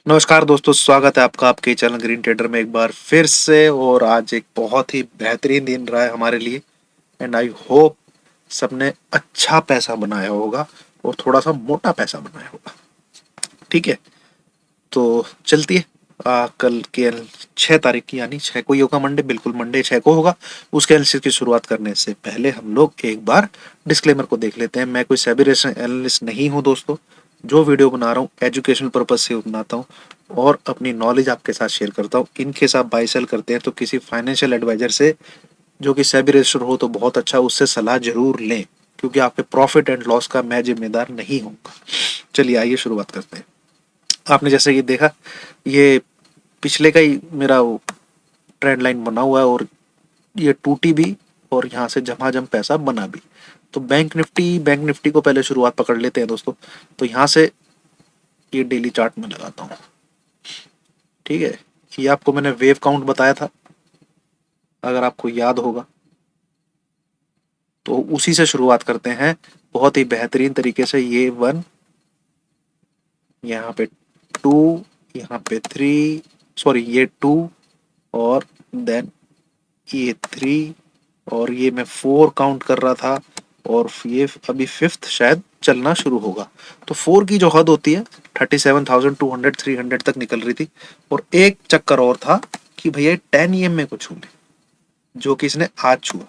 नमस्कार दोस्तों, स्वागत है आपका आपके चैनल ग्रीन ट्रेडर में एक बार फिर से। और आज एक बहुत ही बेहतरीन दिन रहा है हमारे लिए। एंड आई होप सबने अच्छा पैसा बनाया होगा और थोड़ा सा मोटा पैसा बनाया होगा। ठीक है, तो चलती है। कल के 6 तारीख की, यानी 6 को ही होगा मंडे, बिल्कुल मंडे 6 को होगा। उसके एनालिसिस की शुरुआत करने से पहले हम लोग एक बार डिस्क्लेमर को देख लेते हैं। मैं कोई सेबी एनालिस्ट नहीं हूं दोस्तों। जो वीडियो बना रहा हूँ एजुकेशनल पर्पज से बनाता हूँ और अपनी नॉलेज आपके साथ शेयर करता हूँ। इन केस आप बाई सेल करते हैं तो किसी फाइनेंशियल एडवाइजर से, जो कि सेबी रजिस्टर्ड हो तो बहुत अच्छा, उससे सलाह जरूर लें, क्योंकि आपके प्रॉफिट एंड लॉस का मैं जिम्मेदार नहीं हूँ। चलिए आइए शुरुआत करते हैं। आपने जैसे ये देखा, ये पिछले का ही मेरा वो ट्रेंड लाइन बना हुआ है और ये टूटी भी और यहाँ से झमाझम पैसा बना भी। तो बैंक निफ्टी को पहले शुरुआत पकड़ लेते हैं दोस्तों। तो यहाँ से ये डेली चार्ट में लगाता हूँ। ठीक है, ये आपको मैंने वेव काउंट बताया था, अगर आपको याद होगा तो उसी से शुरुआत करते हैं। बहुत ही बेहतरीन तरीके से ये 1, यहाँ पे 2, यहाँ पे 3, सॉरी ये 2, और देन ये 3, और ये मैं 4 काउंट कर रहा था, और ये अभी 5th शायद चलना शुरू होगा। तो 4 की जो हद होती है 37,200 300 तक निकल रही थी। और एक चक्कर और था कि भैया 10 EM को छू ले, जो कि इसने आज छुआ।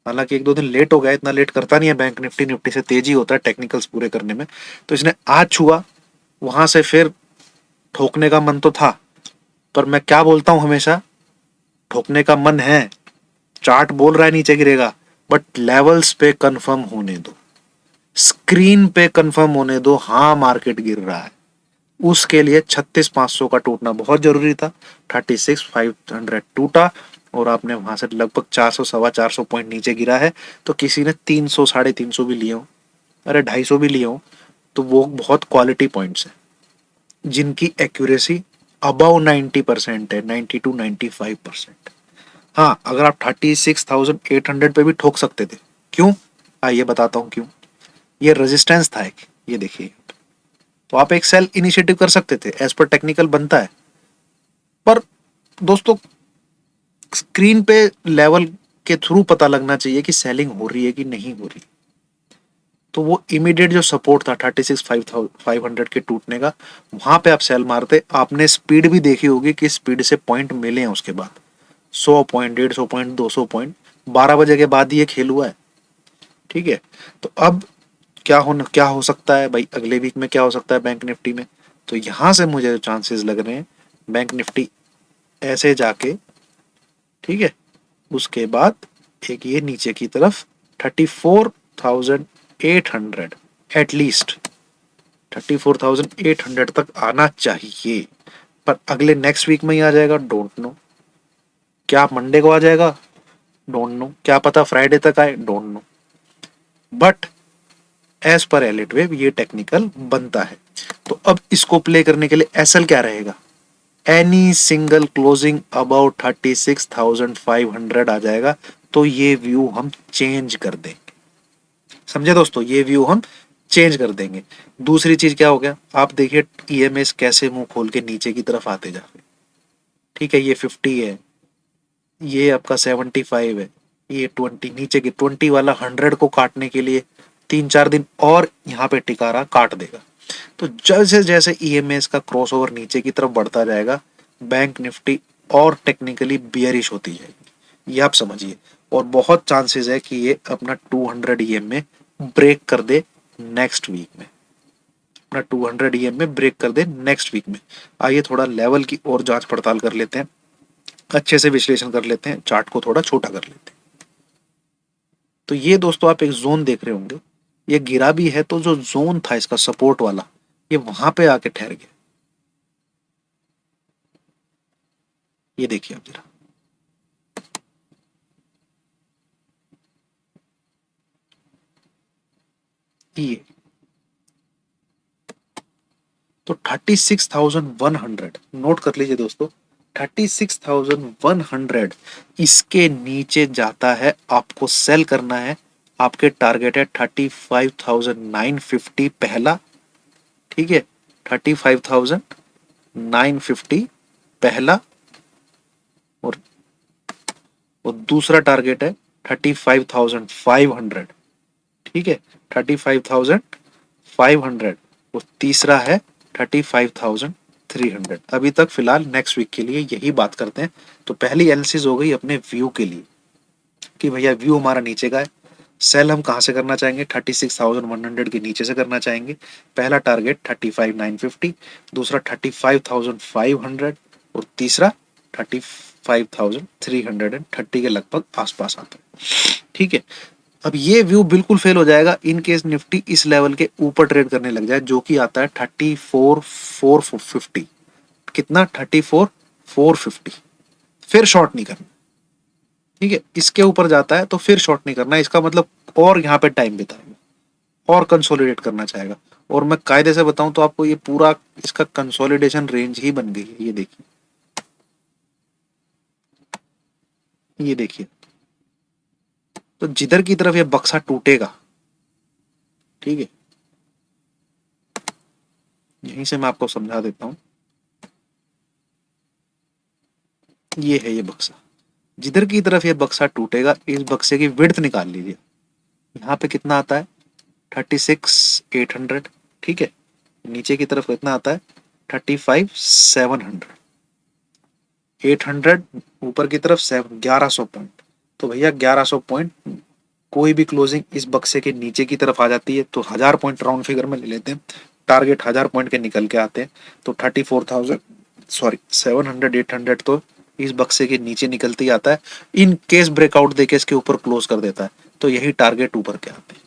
हालांकि एक दो दिन लेट हो गया, इतना लेट करता नहीं है बैंक। निफ्टी से तेजी होता है टेक्निकल्स पूरे करने में। तो इसने आज छुआ, वहां से फिर ठोकने का मन तो था, पर मैं क्या बोलता हूं हमेशा, ठोकने का मन है, चार्ट बोल रहा है नीचे गिरेगा, बट लेवल्स पे कंफर्म होने दो, स्क्रीन पे कंफर्म होने दो, हाँ मार्केट गिर रहा है। उसके लिए 36,500 का टूटना बहुत जरूरी था। 36,500 टूटा और आपने वहां से लगभग 400 450 पॉइंट नीचे गिरा है। तो किसी ने 300 350 भी लिए हो, अरे 250 भी लिए हो, तो वो बहुत क्वालिटी पॉइंट्स है जिनकी एक्यूरेसी अबव 90% है, 90 to 95%। हाँ, अगर आप 36,800 पे भी ठोक सकते थे। क्यों? आइए बताता हूँ क्यों। ये रेजिस्टेंस था एक, ये देखिए। तो आप एक सेल इनिशिएटिव कर सकते थे, एज पर टेक्निकल बनता है। पर दोस्तों, स्क्रीन पे लेवल के थ्रू पता लगना चाहिए कि सेलिंग हो रही है कि नहीं हो रही। तो वो इमीडिएट जो सपोर्ट था 36,500 के टूटने का, वहां पे आप सेल मारते। आपने स्पीड भी देखी होगी कि स्पीड से पॉइंट मिले हैं उसके बाद, 100 पॉइंट, 150 पॉइंट, 200 पॉइंट। 12 बजे के बाद ये खेल हुआ है। ठीक है, तो अब क्या हो सकता है भाई, अगले वीक में क्या हो सकता है बैंक निफ्टी में। तो यहां से मुझे चांसेस लग रहे हैं बैंक निफ्टी ऐसे जाके, ठीक है, उसके बाद एक ये नीचे की तरफ 34,800, एटलीस्ट 34,800 तक आना चाहिए। पर अगले नेक्स्ट वीक में ही आ जाएगा, डोंट नो। क्या मंडे को आ जाएगा? Don't know. क्या पता फ्राइडे तक आए? Don't know. But as per Elliott wave ये टेक्निकल बनता है। तो अब इसको प्ले करने के लिए एसएल क्या रहेगा? एनी सिंगल क्लोजिंग अबाउट 36,500 आ जाएगा, तो ये व्यू हम चेंज कर देंगे। समझे दोस्तों, ये व्यू हम चेंज कर देंगे। दूसरी चीज क्या हो गया, आप देखिए ईएमएस कैसे मुंह खोल के नीचे की तरफ आते जा रहे। ठीक है, ये 50 है, ये आपका 75 है, ये 20 नीचे की 20 वाला 100 को काटने के लिए 3 4 दिन और यहाँ पे टिकारा काट देगा। तो जैसे जैसे ईएमएस का क्रॉसओवर नीचे की तरफ बढ़ता जाएगा, बैंक निफ्टी और टेक्निकली बियरिश होती जाएगी, ये आप समझिए। और बहुत चांसेस है कि ये अपना 200 ईएम में ब्रेक कर दे नेक्स्ट वीक में, अपना 200 ईएम में ब्रेक कर दे नेक्स्ट वीक में। आइए थोड़ा लेवल की और जांच पड़ताल कर लेते हैं, अच्छे से विश्लेषण कर लेते हैं, चार्ट को थोड़ा छोटा कर लेते हैं। तो ये दोस्तों आप एक जोन देख रहे होंगे, ये गिरा भी है तो जो जोन था इसका सपोर्ट वाला, ये वहां पे आके ठहर गया। ये देखिए आप जरा, ये तो 36,100 नोट कर लीजिए दोस्तों। 36,100 इसके नीचे जाता है, आपको सेल करना है। आपके टारगेट है 35,950 पहला, ठीक है, 35,000, 950 पहला, और दूसरा टारगेट है 35,500। ठीक है, 35,500, और तीसरा है 35,300। अभी तक फिलहाल नेक्स्ट वीक के लिए यही बात करते हैं। तो पहली एनालिसिस हो गई अपने व्यू के लिए कि भैया व्यू हमारा नीचे का है, सेल हम कहां से करना चाहेंगे, 36,100 के नीचे से करना चाहेंगे। पहला टारगेट 35,950, दूसरा 35,500, और तीसरा 35,330 के लगभग आसपास आता है। ठीक है, अब ये व्यू बिल्कुल फेल हो जाएगा इन केस निफ्टी इस लेवल के ऊपर ट्रेड करने लग जाए, जो कि आता है 34,450। कितना, 34,450। फिर शॉर्ट नहीं करना। ठीक है, इसके ऊपर जाता है तो फिर शॉर्ट नहीं करना, इसका मतलब और यहाँ पे टाइम बिताएगा और कंसोलिडेट करना चाहेगा। और मैं कायदे से बताऊं तो आपको ये पूरा इसका कंसोलिडेशन रेंज ही बन गई है। ये देखिए, ये देखिए, तो जिधर की तरफ ये बक्सा टूटेगा, ठीक है, यहीं से मैं आपको समझा देता हूं। ये है ये बक्सा, जिधर की तरफ ये बक्सा टूटेगा इस बक्से की विड्थ निकाल लीजिए। यहाँ पे कितना आता है, 36,800। ठीक है, नीचे की तरफ कितना आता है, 35,700। 800 ऊपर की तरफ 1100 पॉइंट। तो भैया 1100 पॉइंट, कोई भी क्लोजिंग इस बक्से के नीचे की तरफ आ जाती है तो 1000 पॉइंट राउंड फिगर में ले लेते हैं, टारगेट 1000 पॉइंट के निकल के आते हैं। तो 34,000, सॉरी 700, 800 तो इस बक्से के नीचे निकलते ही आता है। इन केस ब्रेकआउट देके इसके ऊपर क्लोज कर देता है तो यही टारगेट ऊपर के आते हैं।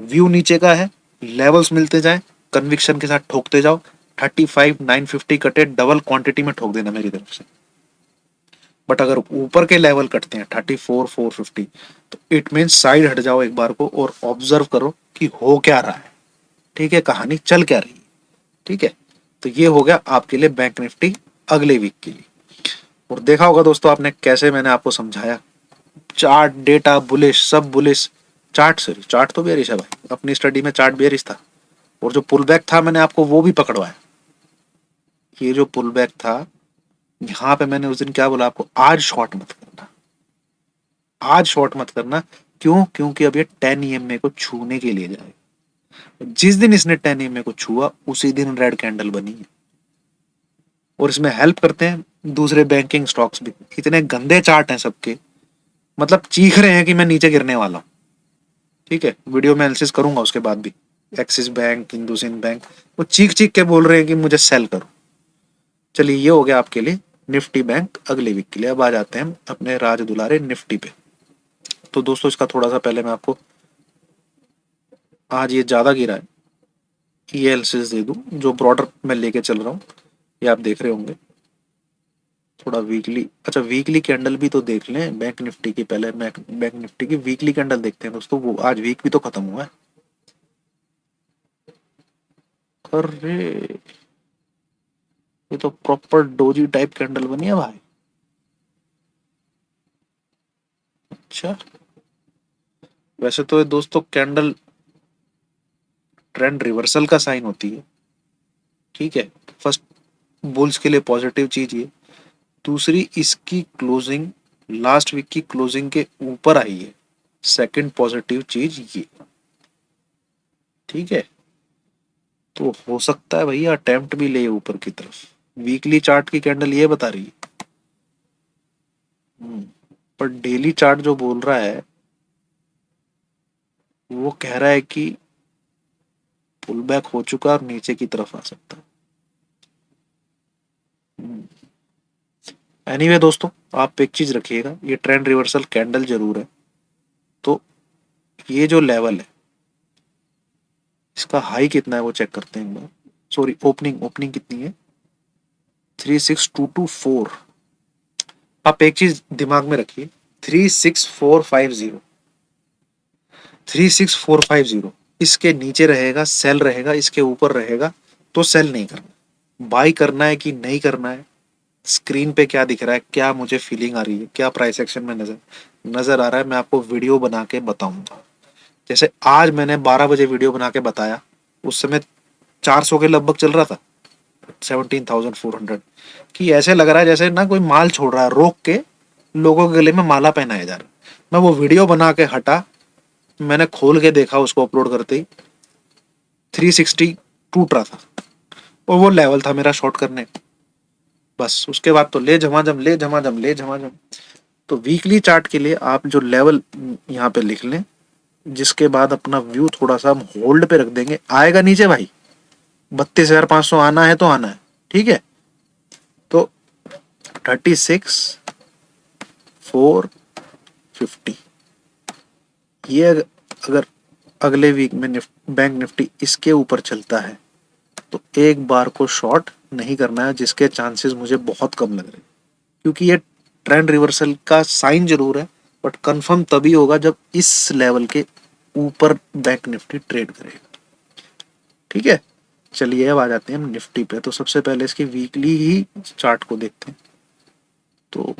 व्यू नीचे का है, लेवल्स मिलते जाए, कन्विक्शन के साथ ठोकते जाओ। 35,950 कटे, डबल क्वांटिटी में ठोक देना मेरी तरफ से। बट अगर ऊपर के लेवल कटते हैं 34,450, तो इट मीन साइड हट जाओ एक बार को और ऑब्जर्व करो कि हो क्या रहा है। ठीक है, कहानी चल क्या रही है। ठीक है, तो ये हो गया आपके लिए बैंक निफ्टी अगले वीक के लिए। और देखा होगा दोस्तों आपने कैसे मैंने आपको समझाया, चार्ट डेटा बुलिश, सब बुलिश। चार्ट, सॉरी चार्ट तो बेरिश है भाई, अपनी स्टडी में चार्ट बेरिश था। और जो पुल बैक था मैंने आपको वो भी पकड़वाया। ये जो पुल बैक था, यहाँ पे मैंने उस दिन क्या बोला आपको, आज शॉर्ट मत करना, आज शॉर्ट मत करना। क्यों, क्योंकि अब ये 10 EMA को छूने के लिए जाएगा। जिस दिन इसने 10 EMA को छुआ उसी दिन रेड कैंडल बनी है। और इसमें हेल्प करते हैं दूसरे बैंकिंग स्टॉक्स भी। इतने गंदे चार्ट हैं सबके, मतलब चीख रहे हैं कि मैं नीचे गिरने वाला हूं। ठीक है, वीडियो में एनालिसिस करूंगा उसके बाद भी। एक्सिस बैंक, हिंदुसिंध बैंक, वो चीख चीख के बोल रहे हैं कि मुझे सेल करो। चलिए, ये हो गया आपके लिए निफ्टी बैंक अगले वीक के लिए। अब आ जाते हैं हम अपने राज दुलारे निफ्टी पे। तो दोस्तों इसका थोड़ा सा पहले मैं आपको, आज ये ज्यादा गिरा है, ये एनालिसिस दे दूं जो ब्रॉडर में लेके चल रहा हूँ। ये आप देख रहे होंगे थोड़ा वीकली। अच्छा, वीकली कैंडल भी तो देख लें बैंक निफ्टी की। पहले बैंक निफ्टी की वीकली कैंडल देखते हैं दोस्तों, वो आज वीक भी तो खत्म हुआ है। अरे, ये तो प्रॉपर डोजी टाइप कैंडल बनी है भाई। अच्छा, वैसे तो ये दोस्तों कैंडल ट्रेंड रिवर्सल का साइन होती है। ठीक है, फर्स्ट बुल्स के लिए पॉजिटिव चीज ये। दूसरी, इसकी क्लोजिंग लास्ट वीक की क्लोजिंग के ऊपर आई है, सेकंड पॉजिटिव चीज ये। ठीक है, तो हो सकता है भैया अटेम्प्ट भी ले ऊपर की तरफ। वीकली चार्ट की कैंडल ये बता रही है। पर डेली चार्ट जो बोल रहा है वो कह रहा है कि पुल बैक हो चुका और नीचे की तरफ आ सकता है। एनीवे दोस्तों, आप एक चीज रखिएगा, ये ट्रेंड रिवर्सल कैंडल जरूर है। तो ये जो लेवल है, इसका हाई कितना है वो चेक करते हैं एक बार। सॉरी, ओपनिंग, ओपनिंग कितनी है, 36,224। आप एक चीज दिमाग में रखिए, 36,450, 36,450 इसके नीचे रहेगा सेल रहेगा, इसके ऊपर रहेगा तो सेल नहीं करना। बाई करना है कि नहीं करना है, स्क्रीन पे क्या दिख रहा है, क्या मुझे फीलिंग आ रही है, क्या प्राइस एक्शन में नजर नजर आ रहा है, मैं आपको वीडियो बना के बताऊंगा। जैसे आज मैंने 12 बजे वीडियो बना के बताया, उस समय 400 के लगभग चल रहा था। 17,400 कि ऐसे लग रहा है जैसे ना कोई माल छोड़ रहा है, रोक के लोगों के गले में माला पहनाया जा रहा है। मैं वो वीडियो बना के हटा, मैंने खोल के देखा उसको अपलोड करते ही 360 टूट रहा था, और वो लेवल था मेरा शॉर्ट करने का। बस उसके बाद तो ले झमाझम, ले झमाझम, ले झमाझम। तो वीकली चार्ट के लिए आप जो लेवल यहाँ पे लिख लें, जिसके बाद अपना व्यू थोड़ा सा हम होल्ड पे रख देंगे, आएगा नीचे भाई 32,500 आना है तो आना है, ठीक है। तो 36,450 ये अगर अगले वीक में बैंक निफ्टी इसके ऊपर चलता है तो एक बार को शॉर्ट नहीं करना है, जिसके चांसेस मुझे बहुत कम लग रहे हैं, क्योंकि ये ट्रेंड रिवर्सल का साइन जरूर है, बट कंफर्म तभी होगा जब इस लेवल के ऊपर बैंक निफ्टी ट्रेड करेगा, ठीक है। चलिए अब आ जाते हैं हम निफ्टी पे। तो सबसे पहले इसकी वीकली ही चार्ट को देखते हैं। तो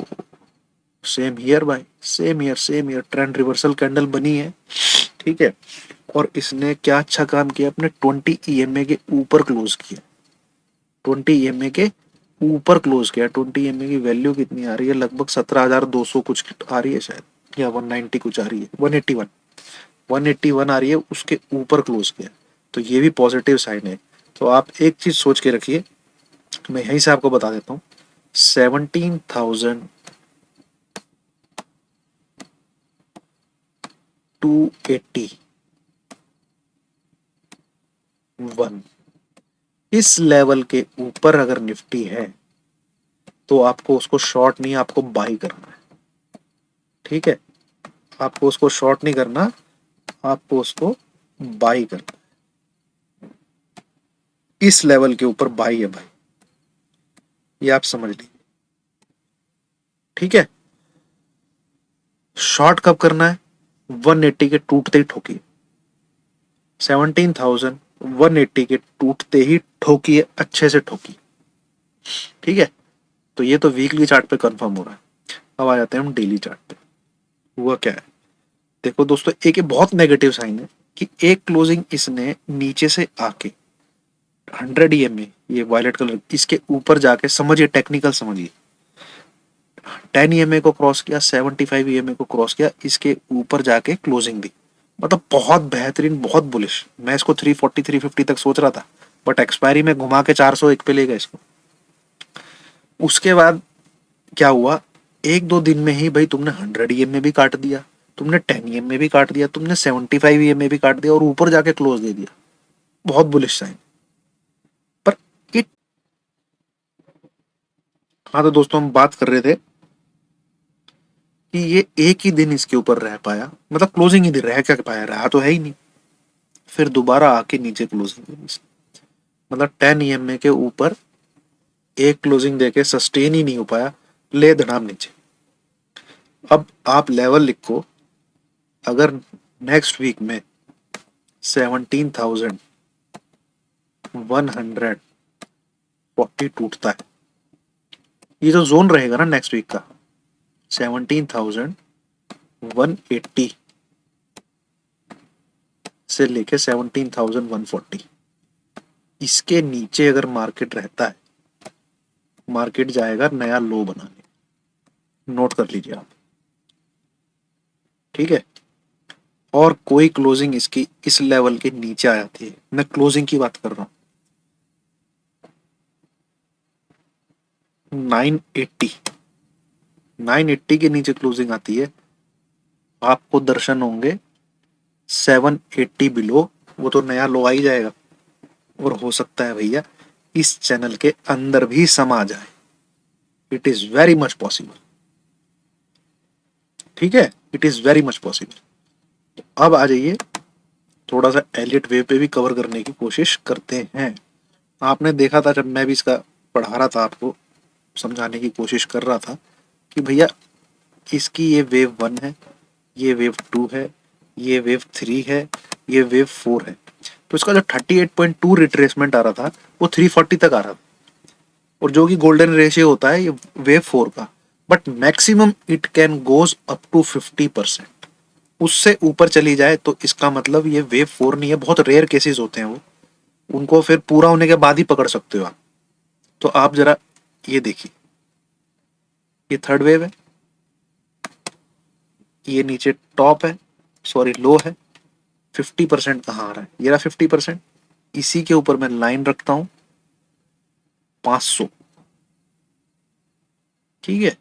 सेम हियर भाई, same here, same here, trend reversal candle बनी है, ठीक है। और इसने क्या अच्छा काम किया, अपने 20 ईएमए के ऊपर क्लोज किया, 20 ईएमए के ऊपर क्लोज किया। 20 ईएमए की वैल्यू कितनी आ रही है, लगभग 17,200 कुछ आ रही है शायद, या 190 कुछ आ रही है, 181, 181 आ रही है, उसके ऊपर क्लोज किया। तो ये भी पॉजिटिव साइन है। तो आप एक चीज सोच के रखिए, मैं यहीं से आपको बता देता हूँ, 17,281 इस लेवल के ऊपर अगर निफ्टी है तो आपको उसको शॉर्ट नहीं, आपको बाई करना है, ठीक है। आपको उसको शॉर्ट नहीं करना, आपको उसको बाई करना है। इस लेवल के ऊपर बाई है भाई, ये आप समझ लीजिए, ठीक है। शॉर्ट कब करना है, 180 के टूटते ही ठोकिए, 17,180 के टूटते ही ठोकिए, अच्छे से ठोकिए, ठीक है। तो ये तो वीकली चार्ट पे कंफर्म हो रहा है। अब आ जाते हैं हम डेली चार्ट पे। हुआ क्या है, देखो दोस्तों, एक ये बहुत नेगेटिव साइन है कि एक क्लोजिंग इसने नीचे से आके 100 ईएमए, ये वायलेट कलर, इसके ऊपर जाके, समझिए टेक्निकल समझिए, 10 ईएमए को क्रॉस किया, 75 ईएमए को क्रॉस किया, इसके ऊपर जाके क्लोजिंग दी। मतलब बहुत बेहतरीन, बहुत बुलिश। मैं इसको 340 350 तक सोच रहा था, बट एक्सपायरी में घुमा के 401 पे ले गए इसको। उसके बाद क्या हुआ, एक दो दिन में ही भाई तुमने 100 ईएमए भी काट दिया, तुमने 10 ईएमए भी काट दिया, तुमने 75 ईएमए भी काट दिया, और ऊपर जाके क्लोज दे दिया। बहुत बुलिश साइन। पर इट हाँ, तो दोस्तों हम बात कर रहे थे कि ये एक ही दिन इसके ऊपर रह पाया, मतलब क्लोजिंग ही दिन रह क्या पाया, रहा तो है ही नहीं। फिर दोबारा आके नीचे क्लोजिंग दी इसने। मतलब 10 ईएमए के ऊपर एक क्लोजिंग देके सस्टेन ही नहीं हो पाया, ले धड़ाम नीचे। अब आप लेवल लिखो, अगर नेक्स्ट वीक में 17,140 टूटता है, ये जो जोन रहेगा ना नेक्स्ट वीक का, 17,180 से लेके 17,140, इसके नीचे अगर मार्केट रहता है, मार्केट जाएगा नया लो बनाने। नोट कर लीजिए आप, ठीक है। और कोई क्लोजिंग इसकी इस लेवल के नीचे आ जाती है, मैं क्लोजिंग की बात कर रहा हूं, 980, 980 के नीचे क्लोजिंग आती है, आपको दर्शन होंगे 780 बिलो, वो तो नया लो आ ही जाएगा। और हो सकता है भैया इस चैनल के अंदर भी समा जाए, it is very much possible, ठीक है, it is very much possible. अब आ जाइए, थोड़ा सा एलियट वेव पे भी कवर करने की कोशिश करते हैं। आपने देखा था जब मैं भी इसका पढ़ा रहा था, आपको समझाने की कोशिश कर रहा था कि भैया इसकी ये वेव 1 है, ये वेव 2 है, ये वेव 3 है, ये वेव 4 है। तो इसका जो 38.2 रिट्रेसमेंट आ रहा था, वो 340 तक आ रहा था, और जो कि गोल्डन रेशियो होता है ये वेव 4 का। But maximum it can goes up to 50%। उससे ऊपर चली जाए तो इसका मतलब ये वेव 4 नहीं है, बहुत रेयर केसेस होते हैं वो, उनको फिर पूरा होने के बाद ही पकड़ सकते हो आप। तो आप जरा ये देखिए, ये थर्ड वेव है, ये नीचे टॉप है, सॉरी लो है। 50% कहाँ आ रहा है, ये रहा 50%। इसी के ऊपर मैं लाइन रखता हूं 500। ठीक है,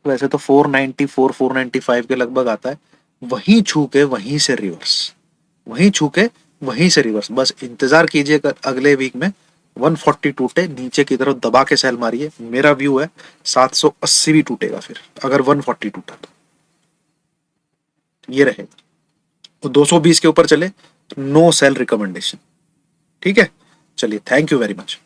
वैसे तो 494 495 के लगभग आता है। वहीं छू के वहीं से रिवर्स, वहीं छू के वहीं से रिवर्स। बस इंतजार कीजिए अगले वीक में 140 टूटे, नीचे की तरफ दबा के सेल मारिए। मेरा व्यू है 780 भी टूटेगा फिर अगर 140 टूटा तो। ये रहेगा, वो 220 के ऊपर चले, नो सेल रिकमेंडेशन। ठीक है, चलिए, थैंक यू वेरी मच।